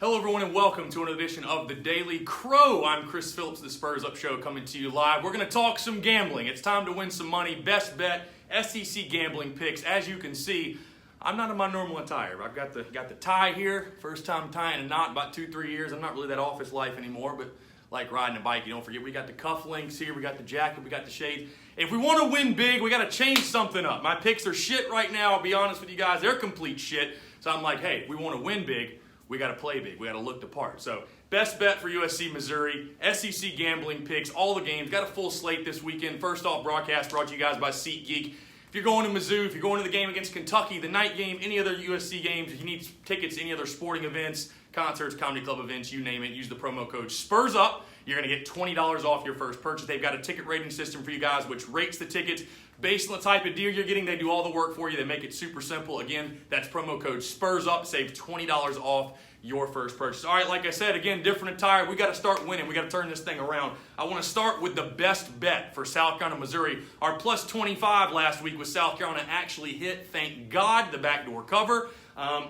Hello everyone and welcome to another edition of the Daily Crow. I'm Chris Phillips, the Spurs Up Show, coming to you live. We're going to talk some gambling. It's time to win some money. Best bet, SEC gambling picks. As you can see, I'm not in my normal attire. I've got the tie here. First time tying a knot in about 2-3 years. I'm not really that office life anymore, but like riding a bike, you don't forget we got the cufflinks here, we got the jacket, we got the shades. If we want to win big, we got to change something up. My picks are shit right now. I'll be honest with you guys. They're complete shit. So I'm like, hey, if we want to win big, we got to play big. We got to look the part. So best bet for USC, Missouri, SEC gambling picks, all the games. Got a full slate this weekend. First off, broadcast brought to you guys by SeatGeek. If you're going to Mizzou, if you're going to the game against Kentucky, the night game, any other USC games, if you need tickets, any other sporting events, concerts, comedy club events, you name it, use the promo code SPURSUP. You're going to get $20 off your first purchase. They've got a ticket rating system for you guys, which rates the tickets based on the type of deal you're getting. They do all the work for you. They make it super simple. Again, that's promo code SPURSUP. Save $20 off your first purchase. All right, like I said, again, different attire. We got to start winning. We got to turn this thing around. I want to start with the best bet for South Carolina, Missouri. Our plus 25 last week with South Carolina actually hit, thank God, the backdoor cover.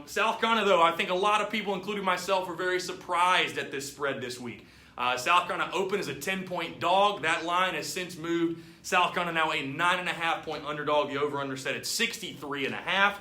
South Carolina, though, I think a lot of people, including myself, were very surprised at this spread this week. South Carolina opened as a 10-point dog. That line has since moved. South Carolina now a 9.5-point underdog. The over-under set at 63.5.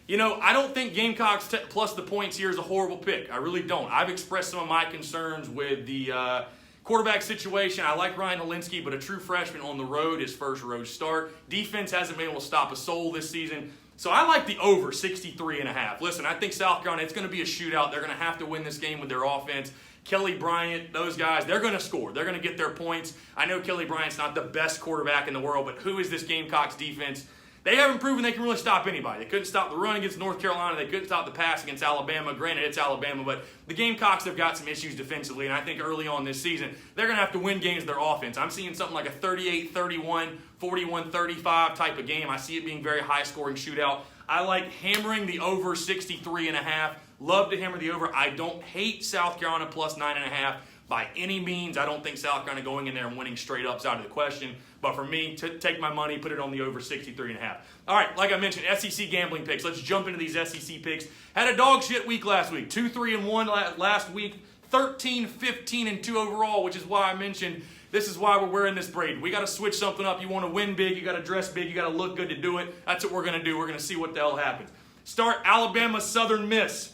You know, I don't think Gamecocks plus the points here is a horrible pick. I really don't. I've expressed some of my concerns with the quarterback situation. I like Ryan Olinsky, but a true freshman on the road, his first road start. Defense hasn't been able to stop a soul this season. So I like the over 63.5. Listen, I think South Carolina, it's going to be a shootout. They're going to have to win this game with their offense. Kelly Bryant, those guys, they're going to score. They're going to get their points. I know Kelly Bryant's not the best quarterback in the world, but who is this Gamecocks defense? They haven't proven they can really stop anybody. They couldn't stop the run against North Carolina. They couldn't stop the pass against Alabama. Granted, it's Alabama, but the Gamecocks have got some issues defensively, and I think early on this season, they're going to have to win games with their offense. I'm seeing something like a 38-31, 41-35 type of game. I see it being very high-scoring shootout. I like hammering the over 63.5. Love to hammer the over. I don't hate South Carolina plus 9.5 by any means. I don't think South Carolina going in there and winning straight up's out of the question. But for me, to take my money, put it on the over 63.5. All right, like I mentioned, SEC gambling picks. Let's jump into these SEC picks. Had a dog shit week last week. 2-3-1 last week. 13-15-2 overall, which is why I mentioned this is why we're wearing this braid. We got to switch something up. You want to win big. You got to dress big. You got to look good to do it. That's what we're going to do. We're going to see what the hell happens. Start Alabama Southern Miss.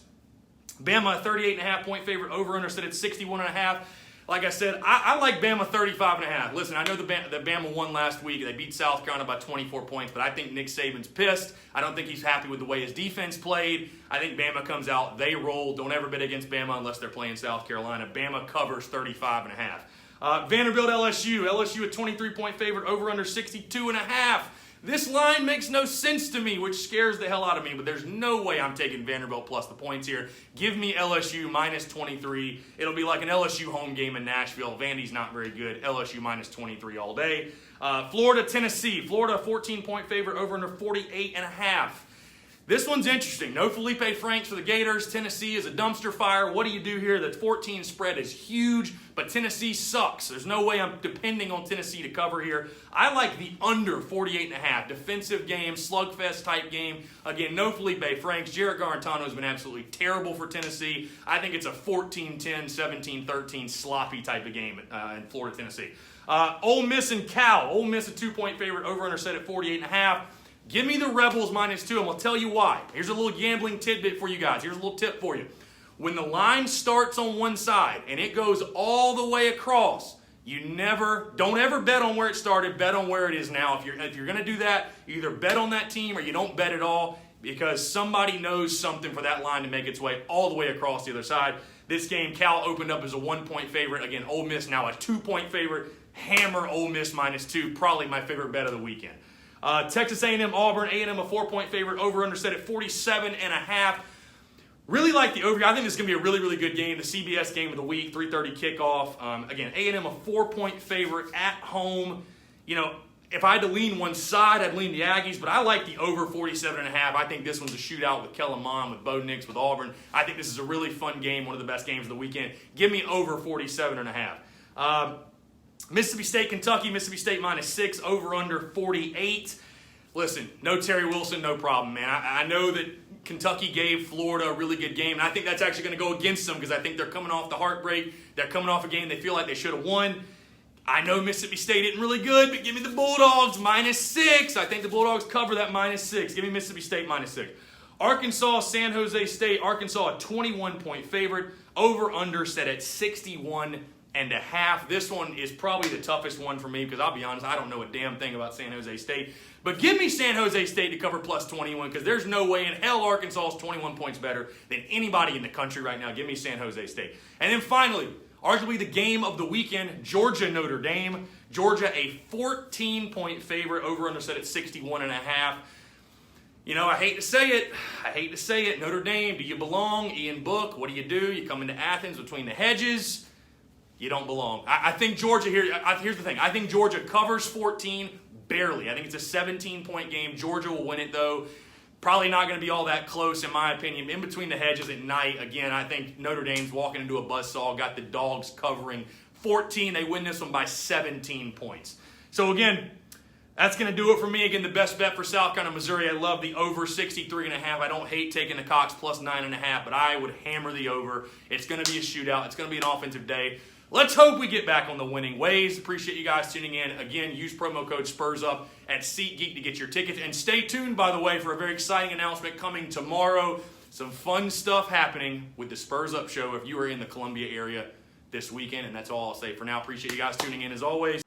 Bama, 38.5-point favorite, over-under set at 61.5. Like I said, I like Bama 35.5. Listen, I know the Bama won last week. They beat South Carolina by 24 points, but I think Nick Saban's pissed. I don't think he's happy with the way his defense played. I think Bama comes out, they roll. Don't ever bet against Bama unless they're playing South Carolina. Bama covers 35.5. Vanderbilt, LSU. LSU a 23-point favorite, over-under 62.5. This line makes no sense to me, which scares the hell out of me, but there's no way I'm taking Vanderbilt plus the points here. Give me LSU minus 23. It'll be like an LSU home game in Nashville. Vandy's not very good. LSU minus 23 all day. Florida, Tennessee. Florida, 14-point favorite, over under 48.5. This one's interesting. No Felipe Franks for the Gators. Tennessee is a dumpster fire. What do you do here? The 14 spread is huge, but Tennessee sucks. There's no way I'm depending on Tennessee to cover here. I like the under 48.5. Defensive game, slugfest type game. Again, no Felipe Franks. Jarrett Garantano has been absolutely terrible for Tennessee. I think it's a 14-10, 17-13 sloppy type of game in Florida, Tennessee. Ole Miss and Cal. Ole Miss a 2-point favorite, over-under set at 48.5. Give me the Rebels minus 2, and we'll tell you why. Here's a little gambling tidbit for you guys. Here's a little tip for you. When the line starts on one side and it goes all the way across, don't ever bet on where it started. Bet on where it is now. If you're going to do that, you either bet on that team or you don't bet at all, because somebody knows something for that line to make its way all the way across the other side. This game, Cal opened up as a 1-point favorite. Again, Ole Miss now a 2-point favorite. Hammer Ole Miss minus 2. Probably my favorite bet of the weekend. Texas A&M, Auburn. A&M a 4-point favorite, over-under set at 47.5. Really like the over. I think this is going to be a really, really good game. The CBS game of the week, 3:30 kickoff. Again, A&M a 4-point favorite at home. You know, if I had to lean one side, I'd lean the Aggies, but I like the over 47.5. I think this one's a shootout with Kellen Mond, with Bo Nix, with Auburn. I think this is a really fun game, one of the best games of the weekend. Give me over 47.5. Mississippi State, Kentucky. Mississippi State minus 6, over under 48. Listen, no Terry Wilson, no problem, man. I know that Kentucky gave Florida a really good game, and I think that's actually going to go against them because I think they're coming off the heartbreak. They're coming off a game they feel like they should have won. I know Mississippi State isn't really good, but give me the Bulldogs -6. I think the Bulldogs cover that -6. Give me Mississippi State -6. Arkansas, San Jose State. Arkansas, a 21-point favorite. Over-under set at 61.5. This one is probably the toughest one for me because I'll be honest, I don't know a damn thing about San Jose State. But give me San Jose State to cover +21 because there's no way in hell Arkansas is 21 points better than anybody in the country right now. Give me San Jose State. And then finally, arguably the game of the weekend, Georgia-Notre Dame. Georgia, a 14-point favorite. Over-under set at 61.5. You know, I hate to say it. Notre Dame, do you belong? Ian Book, what do? You come into Athens between the hedges. You don't belong. I think Georgia here, here's the thing. I think Georgia covers 14 barely. I think it's a 17-point game. Georgia will win it, though. Probably not going to be all that close, in my opinion. In between the hedges at night, again, I think Notre Dame's walking into a buzzsaw, got the Dogs covering 14. They win this one by 17 points. So, again, that's going to do it for me. Again, the best bet for South Carolina, Missouri. I love the over 63.5. I don't hate taking the Cox +9.5, but I would hammer the over. It's going to be a shootout. It's going to be an offensive day. Let's hope we get back on the winning ways. Appreciate you guys tuning in. Again, use promo code SPURSUP at SeatGeek to get your tickets. And stay tuned, by the way, for a very exciting announcement coming tomorrow. Some fun stuff happening with the Spurs Up Show if you are in the Columbia area this weekend. And that's all I'll say for now. Appreciate you guys tuning in as always.